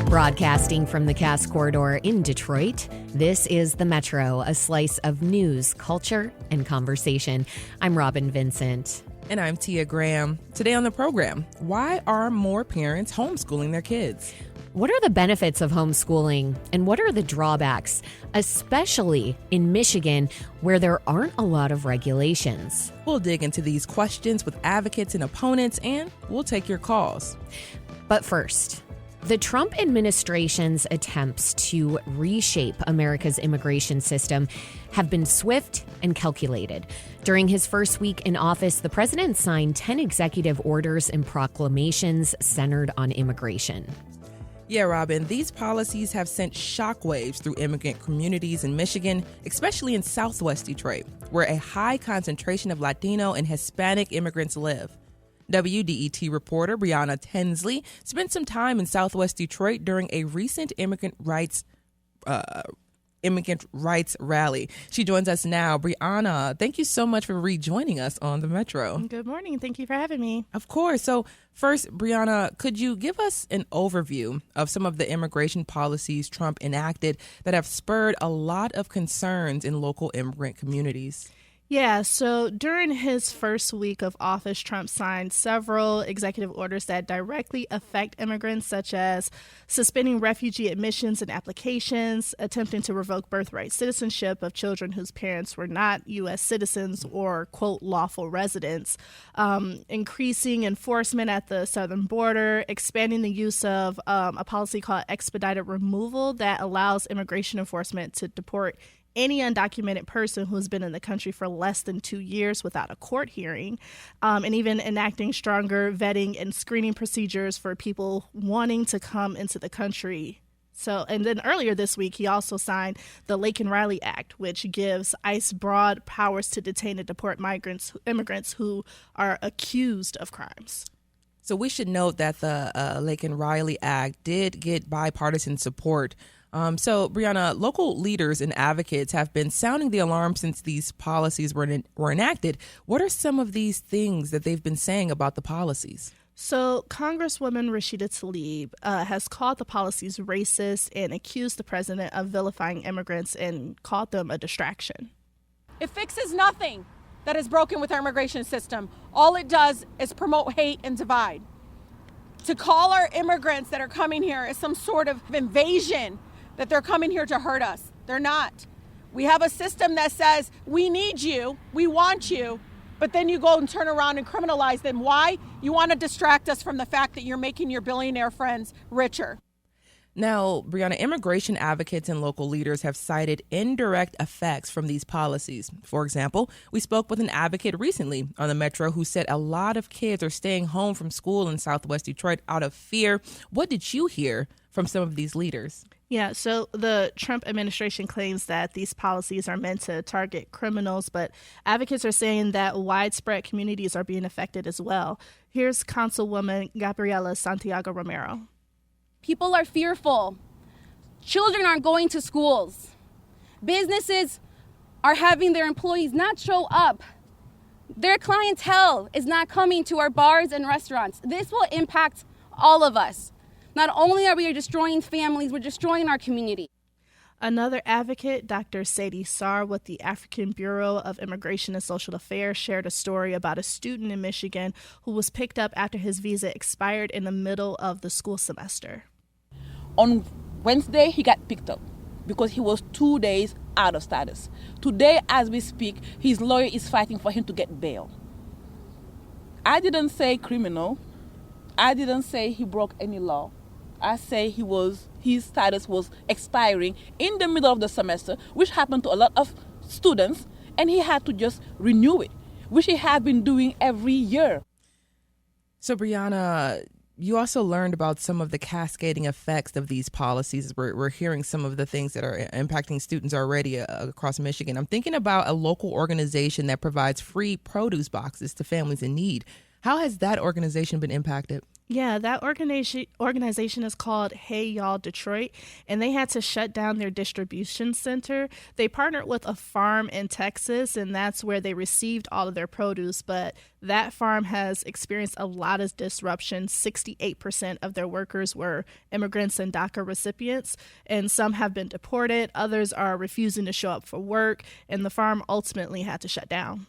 Broadcasting from the Cass Corridor in Detroit, this is The Metro, a slice of news, culture, and conversation. I'm Robin Vincent. And I'm Tia Graham. Today on the program, why are more parents homeschooling their kids? What are the benefits of homeschooling and what are the drawbacks, especially in Michigan, where there aren't a lot of regulations? We'll dig into these questions with advocates and opponents, and we'll take your calls. But first, the Trump administration's attempts to reshape America's immigration system have been swift and calculated. During his first week in office, the president signed 10 executive orders and proclamations centered on immigration. Yeah, Robin, these policies have sent shockwaves through immigrant communities in Michigan, especially in Southwest Detroit, where a high concentration of Latino and Hispanic immigrants live. WDET reporter Bre'Anna Tinsley spent some time in Southwest Detroit during a recent immigrant rights rally. She joins us now. Bre'Anna, thank you so much for rejoining us on the Metro. Good morning. Thank you for having me. Of course. So first, Bre'Anna, could you give us an overview of some of the immigration policies Trump enacted that have spurred a lot of concerns in local immigrant communities? Yeah, so during his first week of office, Trump signed several executive orders that directly affect immigrants, such as suspending refugee admissions and applications, attempting to revoke birthright citizenship of children whose parents were not U.S. citizens or, quote, lawful residents, increasing enforcement at the southern border, expanding the use of a policy called expedited removal that allows immigration enforcement to deport any undocumented person who has been in the country for less than 2 years without a court hearing, and even enacting stronger vetting and screening procedures for people wanting to come into the country. And then earlier this week, he also signed the Lake and Riley Act, which gives ICE broad powers to detain and deport immigrants who are accused of crimes. So we should note that the Lake and Riley Act did get bipartisan support. So, Bre'Anna, local leaders and advocates have been sounding the alarm since these policies were enacted. What are some of these things that they've been saying about the policies? So Congresswoman Rashida Tlaib has called the policies racist and accused the president of vilifying immigrants and called them a distraction. It fixes nothing that is broken with our immigration system. All it does is promote hate and divide. To call our immigrants that are coming here as some sort of invasion, that they're coming here to hurt us. They're not. We have a system that says, we need you, we want you, but then you go and turn around and criminalize them. Why? You want to distract us from the fact that you're making your billionaire friends richer. Now, Bre'Anna, immigration advocates and local leaders have cited indirect effects from these policies. For example, we spoke with an advocate recently on the Metro who said a lot of kids are staying home from school in Southwest Detroit out of fear. What did you hear from some of these leaders? Yeah, so the Trump administration claims that these policies are meant to target criminals, but advocates are saying that widespread communities are being affected as well. Here's Councilwoman Gabriela Santiago Romero. People are fearful. Children aren't going to schools. Businesses are having their employees not show up. Their clientele is not coming to our bars and restaurants. This will impact all of us. Not only are we destroying families, we're destroying our community. Another advocate, Dr. Sadie Sarr with the African Bureau of Immigration and Social Affairs, shared a story about a student in Michigan who was picked up after his visa expired in the middle of the school semester. On Wednesday, he got picked up because he was 2 days out of status. Today, as we speak, his lawyer is fighting for him to get bail. I didn't say criminal. I didn't say he broke any law. I say his status was expiring in the middle of the semester, which happened to a lot of students, and he had to just renew it, which he had been doing every year. So, Bre'Anna, you also learned about some of the cascading effects of these policies. We're hearing some of the things that are impacting students already across Michigan. I'm thinking about a local organization that provides free produce boxes to families in need. How has that organization been impacted? Yeah, that organization is called Hey Y'all Detroit, and they had to shut down their distribution center. They partnered with a farm in Texas, and that's where they received all of their produce, but that farm has experienced a lot of disruption. 68% of their workers were immigrants and DACA recipients, and some have been deported. Others are refusing to show up for work, and the farm ultimately had to shut down.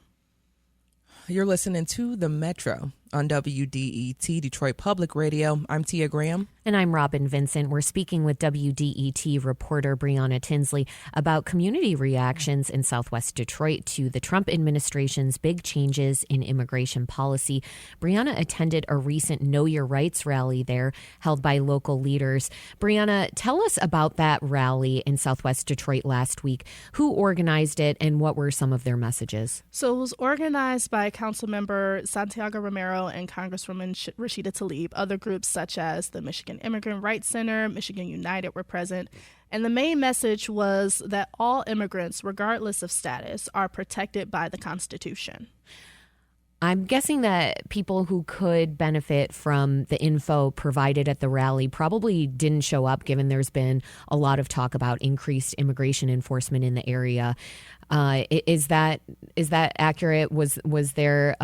You're listening to The Metro on WDET Detroit Public Radio. I'm Tia Graham. And I'm Robin Vincent. We're speaking with WDET reporter Bre'Anna Tinsley about community reactions in Southwest Detroit to the Trump administration's big changes in immigration policy. Bre'Anna attended a recent Know Your Rights rally there held by local leaders. Bre'Anna, tell us about that rally in Southwest Detroit last week. Who organized it and what were some of their messages? So it was organized by Councilmember Santiago Romero and Congresswoman Rashida Tlaib. Other groups such as the Michigan Immigrant Rights Center, Michigan United were present. And the main message was that all immigrants, regardless of status, are protected by the Constitution. I'm guessing that people who could benefit from the info provided at the rally probably didn't show up, given there's been a lot of talk about increased immigration enforcement in the area. Is that accurate? Was there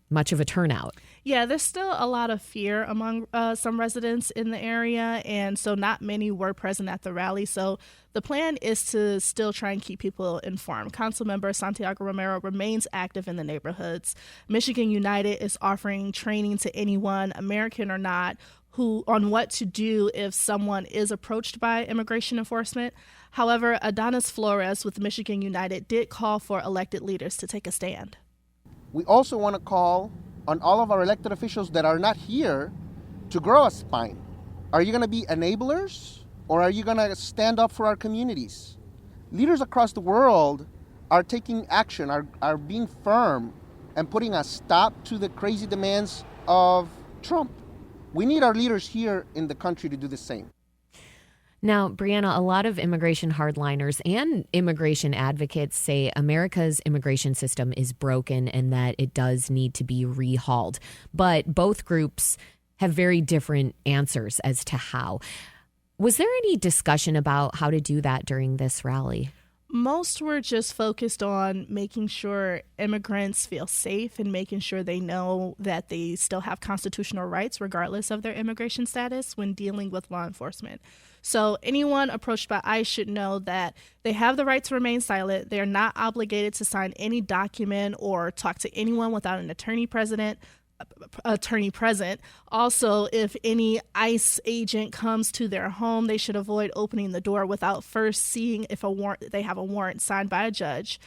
much of a turnout? Yeah, there's still a lot of fear among some residents in the area, and so not many were present at the rally. So the plan is to still try and keep people informed. Councilmember Santiago Romero remains active in the neighborhoods. Michigan United is offering training to anyone, American or not, on what to do if someone is approached by immigration enforcement. However, Adonis Flores with Michigan United did call for elected leaders to take a stand. We also want to call on all of our elected officials that are not here to grow a spine. Are you going to be enablers, or are you going to stand up for our communities? Leaders across the world are taking action, are being firm and putting a stop to the crazy demands of Trump. We need our leaders here in the country to do the same. Now, Bre'Anna, a lot of immigration hardliners and immigration advocates say America's immigration system is broken and that it does need to be rehauled. But both groups have very different answers as to how. Was there any discussion about how to do that during this rally? Most were just focused on making sure immigrants feel safe and making sure they know that they still have constitutional rights regardless of their immigration status when dealing with law enforcement. So anyone approached by ICE should know that they have the right to remain silent. They are not obligated to sign any document or talk to anyone without an attorney present. Also, if any ICE agent comes to their home, they should avoid opening the door without first seeing if they have a warrant signed by a judge.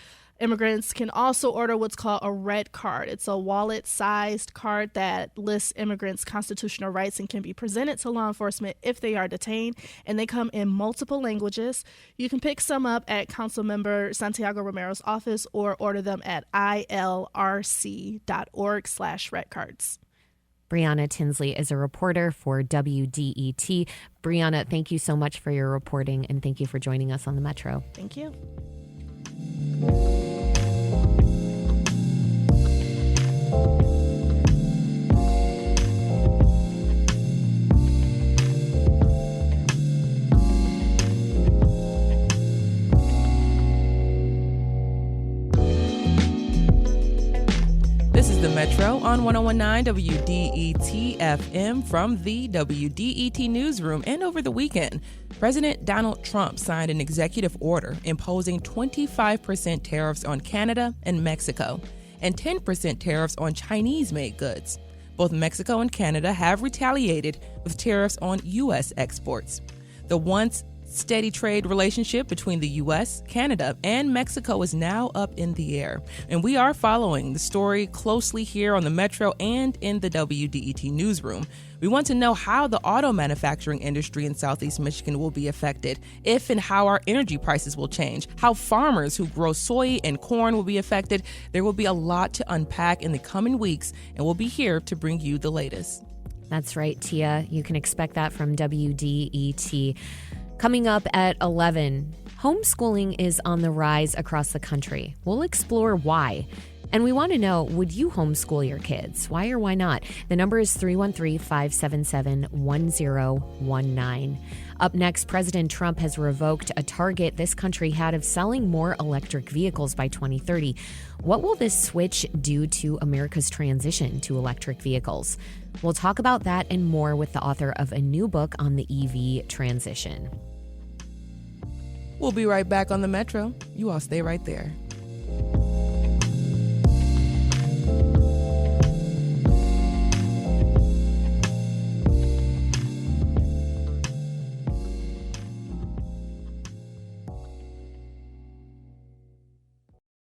Immigrants can also order what's called a red card. It's a wallet-sized card that lists immigrants' constitutional rights and can be presented to law enforcement if they are detained, and they come in multiple languages. You can pick some up at Councilmember Santiago Romero's office or order them at ilrc.org/redcards. Bre'Anna Tinsley is a reporter for WDET. Bre'Anna, thank you so much for your reporting, and thank you for joining us on the Metro. Thank you. This is The Metro on 101.9 WDET FM from the WDET newsroom. And over the weekend, President Donald Trump signed an executive order imposing 25% tariffs on Canada and Mexico and 10% tariffs on Chinese-made goods. Both Mexico and Canada have retaliated with tariffs on U.S. exports. The once steady trade relationship between the U.S., Canada, and Mexico is now up in the air. And we are following the story closely here on the Metro and in the WDET newsroom. We want to know how the auto manufacturing industry in Southeast Michigan will be affected, if and how our energy prices will change, how farmers who grow soy and corn will be affected. There will be a lot to unpack in the coming weeks, and we'll be here to bring you the latest. That's right, Tia. You can expect that from WDET. Coming up at 11, homeschooling is on the rise across the country. We'll explore why. And we want to know, would you homeschool your kids? Why or why not? The number is 313-577-1019. Up next, President Trump has revoked a target this country had of selling more electric vehicles by 2030. What will this switch do to America's transition to electric vehicles? We'll talk about that and more with the author of a new book on the EV transition. We'll be right back on the Metro. You all stay right there.